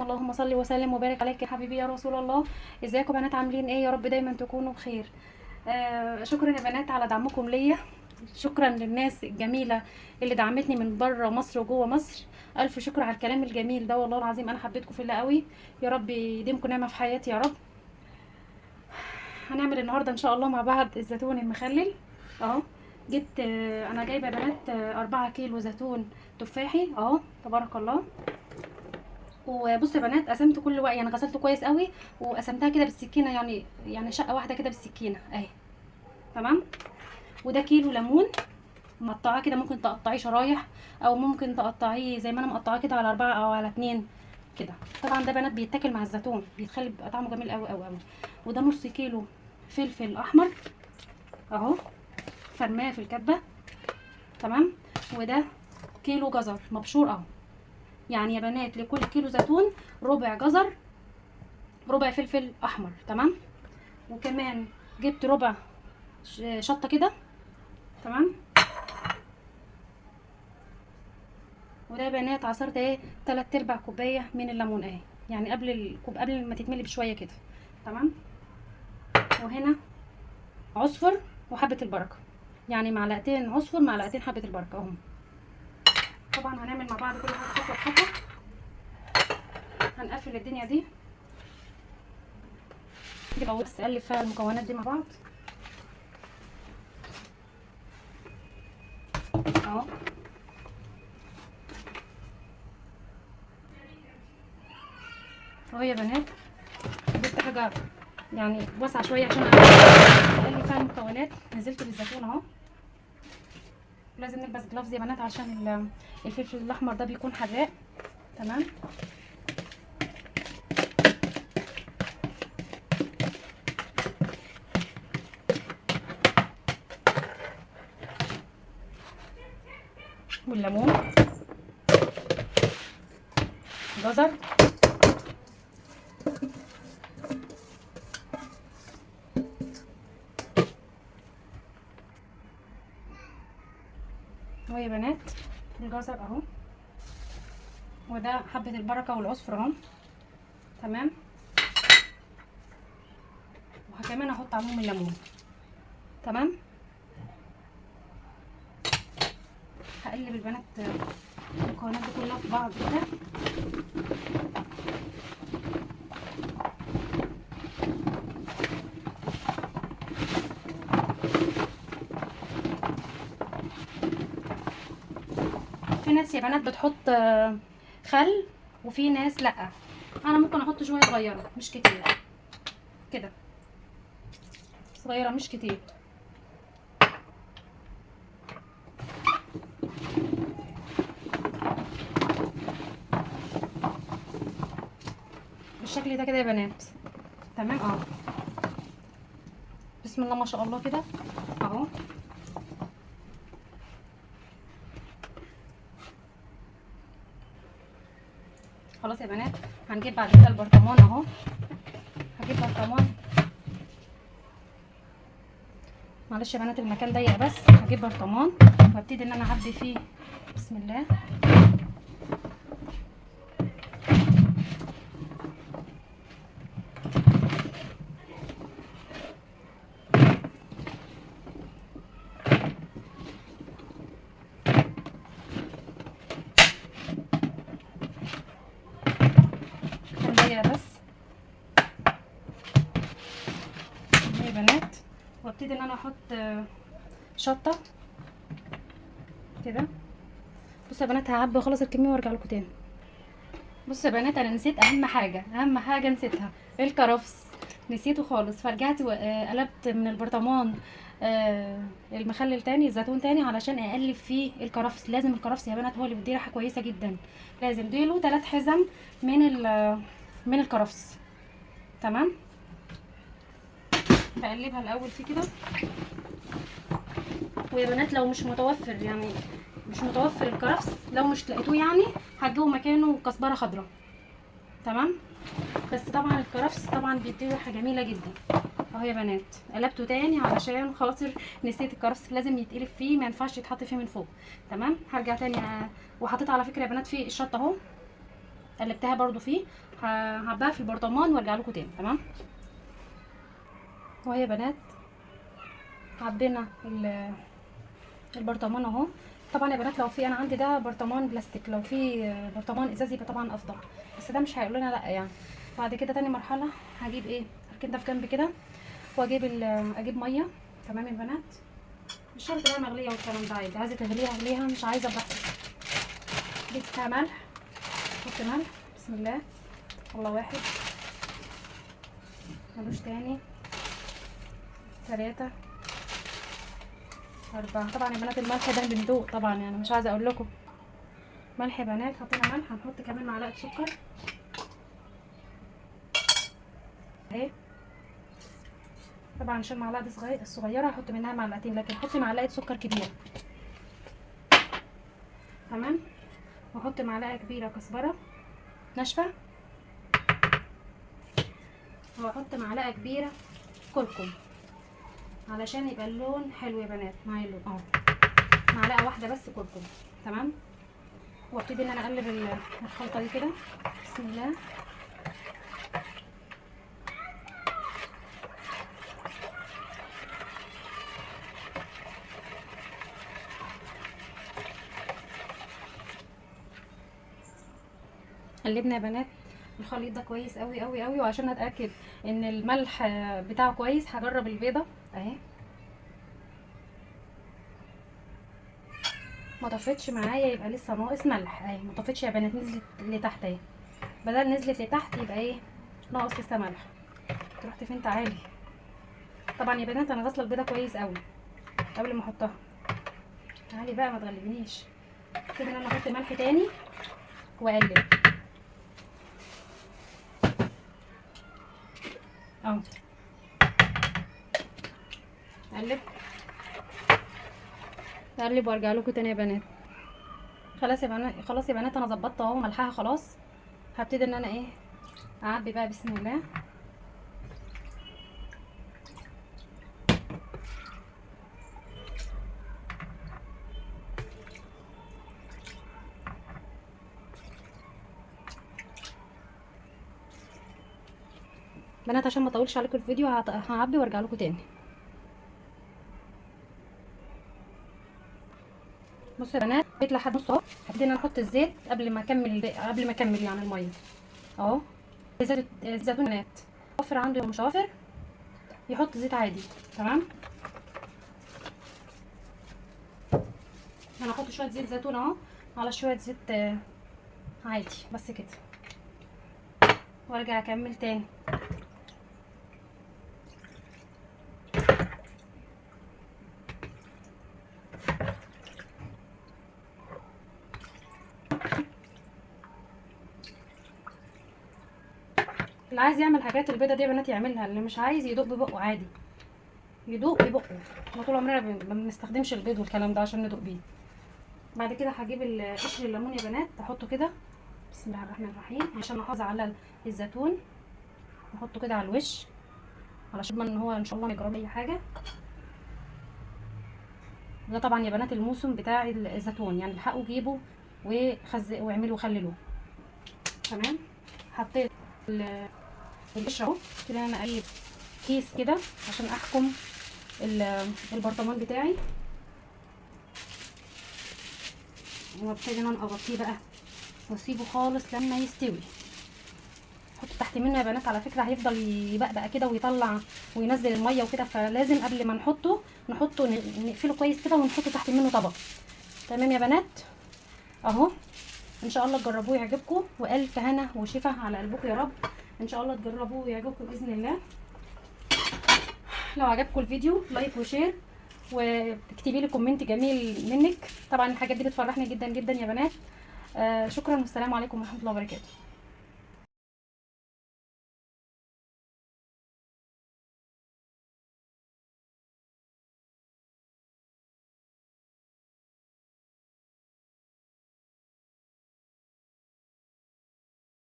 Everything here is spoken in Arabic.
اللهم صل وسلم وبارك عليك يا حبيبي يا رسول الله. ازيكم يا بنات؟ عاملين ايه؟ يا رب دايما تكونوا بخير. شكرا يا بنات على دعمكم ليا. شكرا للناس الجميله اللي دعمتني من بره مصر وجوه مصر. الف شكر على الكلام الجميل ده، والله العظيم انا حبيتكم في الله قوي. يا رب يديمكم نعمه في حياتي يا رب. هنعمل النهارده ان شاء الله مع بعض الزيتون المخلل اهو. جبت انا جايبه يا بنات 4 كيلو زيتون تفاحي اهو، تبارك الله. وبصوا يا بنات، قسمت كل واحد، يعني غسلته كويس قوي وقسمتها كده بالسكينه، يعني شقه واحده كده بالسكينه اهي، تمام. وده كيلو ليمون مقطعاه كده، ممكن تقطعيه شرايح او ممكن تقطعيه زي ما انا مقطعاه كده على 4 او على 2 كده. طبعا ده بنات بيتاكل مع الزيتون، بيخلي بيبقى طعمه جميل قوي قوي قوي. وده نص كيلو فلفل احمر اهو، فرماه في الكبه، تمام. وده كيلو جزر مبشور اهو. يعني يا بنات لكل كيلو زيتون ربع جزر، ربع فلفل احمر، تمام. وكمان جبت ربع شطه كده، تمام. وده يا بنات عصرت ايه 3/4 كوبايه من الليمون اهي، يعني قبل الكوب قبل ما تتملي بشويه كده، تمام. وهنا عصفر وحبه البركه، يعني معلقتين عصفر معلقتين حبه البركه اهم. طبعا هنعمل مع بعض كل حاجه خطوه بخطوه. هنقفل الدنيا دي كده بس اقلب فيها المكونات دي مع بعض اهو. اهو يا بنات، جبت حاجه يعني واسعه شويه عشان اقلب فيها المكونات. نزلت بالزيتون اهو. لازم نلبس جلافز يا بنات عشان الفلفل الاحمر ده بيكون حراق، تمام. والليمون، جزر، اهو يا بنات الجزر اهو. وده حبه البركه والعصفر اهو، تمام. وكمان احط عليهم الليمون، تمام. هقلب البنات المكونات دي كلها في بعض كده. في ناس يا بنات بتحط خل وفي ناس لا. انا ممكن احط شويه صغيره مش كتير كده، صغيره مش كتير. بالشكل ده كده يا بنات، تمام اهو. بسم الله ما شاء الله كده اهو. خلاص يا بنات، هنجيب بعد كده البرطمان اهو. هجيب برطمان، معلش يا بنات المكان ضيق، بس هجيب برطمان وابتدي ان انا اعبي فيه. بسم الله. كان ضيق بس يا بنات. وابتدي ان انا احط شطه كده. بصوا يا بنات هعبي واخلص الكميه وارجع لكم تاني. بصوا يا بنات، انا نسيت اهم حاجه، اهم حاجه نسيتها، الكرفس. نسيته خالص، فرجعت وقلبت من البرطمان المخلل تاني، الزيتون تاني، علشان اقلب فيه الكرفس. لازم الكرفس يا بنات هو اللي بيديه ريحه كويسه جدا. لازم ديله 3 حزم من الكرفس، تمام. بقلبها الاول فيه كده. ويا بنات لو مش متوفر، يعني مش متوفر الكرفس، لو مش لقيتوه يعني هتجيبوا مكانه كزبره خضراء، تمام. بس طبعا الكرفس طبعا بيديه ريحه جميله جدا اهو يا بنات. قلبته تاني علشان خاطر نسيت الكرفس لازم يتقلب فيه، ما ينفعش يتحط فيه من فوق، تمام. هرجع تاني وحطيت على فكره يا بنات فيه الشطه اهو، قلبتها برضو فيه، هعبيها في البرطمان وارجع لكم تاني. تمام. وهي بنات عبينا البرطمان اهو. طبعا يا بنات لو في، انا عندي ده برطمان بلاستيك، لو في برطمان ازاز يبقى طبعا افضل، بس ده مش هيقول لنا لا يعني. بعد كده تاني مرحله هجيب ايه، اركن ده في جنب كده، واجيب اجيب ميه. تمام يا بنات، مش شرط بقى مغليه والكلام ده، عادي عايزه تغليها اغليها، مش عايزه براحتك. جبت فيها ملح، حط ملح بسم الله. الله واحد، ملوش تاني، 3، 4. طبعا يا بنات الملح ده بندوق طبعا، يعني مش عايزه اقول لكم. ملح يا بنات، حطينا ملح، هنحط كمان معلقه سكر اهي. طبعا عشان المعلقه دي صغيره هحط منها معلقتين، لكن حطي معلقه سكر كبيره. تمام. واحط معلقه كبيره كزبره ناشفه، واحط معلقه كبيره كركم علشان يبقى اللون حلو يا بنات. معايا اللون اهو، معلقه واحده بس كركم. تمام. وابتدي ان انا اقلب الخلطه دي كده بسم الله. قلبنا يا بنات الخليط ده كويس قوي قوي قوي، وعشان اتاكد ان الملح بتاعه كويس هجرب البيضه اهي. ما طفتش معايا يبقى لسه ناقص ملح اهي، ما طفتش يا بنات، نزلت لتحت اهي. بدل نزلت لتحت يبقى ايه، ناقص لسه ملح. رحت فين؟ تعالي. طبعا يا بنات انا غاسله البيضه كويس قوي قبل ما احطها. تعالي بقى ما تغلبنيش كده. انا احط ملح تاني واقلب اهو، اقلب اقلب وارجع لكم تاني يا بنات. خلاص يا بنات، خلاص يا بنات انا ظبطت اهو ملحها خلاص. هبتدي ان انا ايه، اعبي بقى بسم الله. بنات عشان ما اطولش عليكم الفيديو هعبي وارجع لكم تاني. بصوا يا بنات بقيت لحد نص اهو. هبتدي ان انا احط الزيت قبل ما اكمل يعني الميه اهو. زيت الزيتون بنات وفر عنده مش وافر يحط زيت عادي. تمام. انا هحط شويه زيت زيتون اهو على شويه زيت عادي بس كده، وارجع اكمل تاني. اللي عايز يعمل حاجات البيضه دي يا بنات يعملها، اللي مش عايز يدوق ببقه عادي يدوق ببقه. احنا طول عمرنا ما بنستخدمش البيض والكلام ده عشان ندوق بيه. بعد كده هجيب قشر الليمون يا بنات احطه كده بسم الله الرحمن الرحيم عشان احافظ على الزيتون. احطه كده على الوش علشان ان هو ان شاء الله ما يجرب اي حاجه. ده طبعا يا بنات الموسم بتاع الزيتون، يعني الحقوا جيبوا واعملوا خللوه. تمام. حطيت القشره اهو كده. انا اقلب كيس كده عشان احكم البرطمان بتاعي، وابتدي ان انا اغطيه بقى واسيبه خالص لما يستوي. حط تحت منه يا بنات، على فكره هيفضل يبقبق كده ويطلع وينزل الميه وكده، فلازم قبل ما نحطه نقفله كويس كده ونحطه تحت منه طبق. تمام يا بنات اهو. ان شاء الله تجربوه يعجبكم، والف هنا وشفا على قلبكم يا رب. ان شاء الله تجربوه ويعجبكم باذن الله. لو عجبكم الفيديو لايك وشير، وتكتبي لي كومنت جميل منك. طبعا الحاجات دي بتفرحني جدا جدا يا بنات. شكرا والسلام عليكم ورحمه الله وبركاته.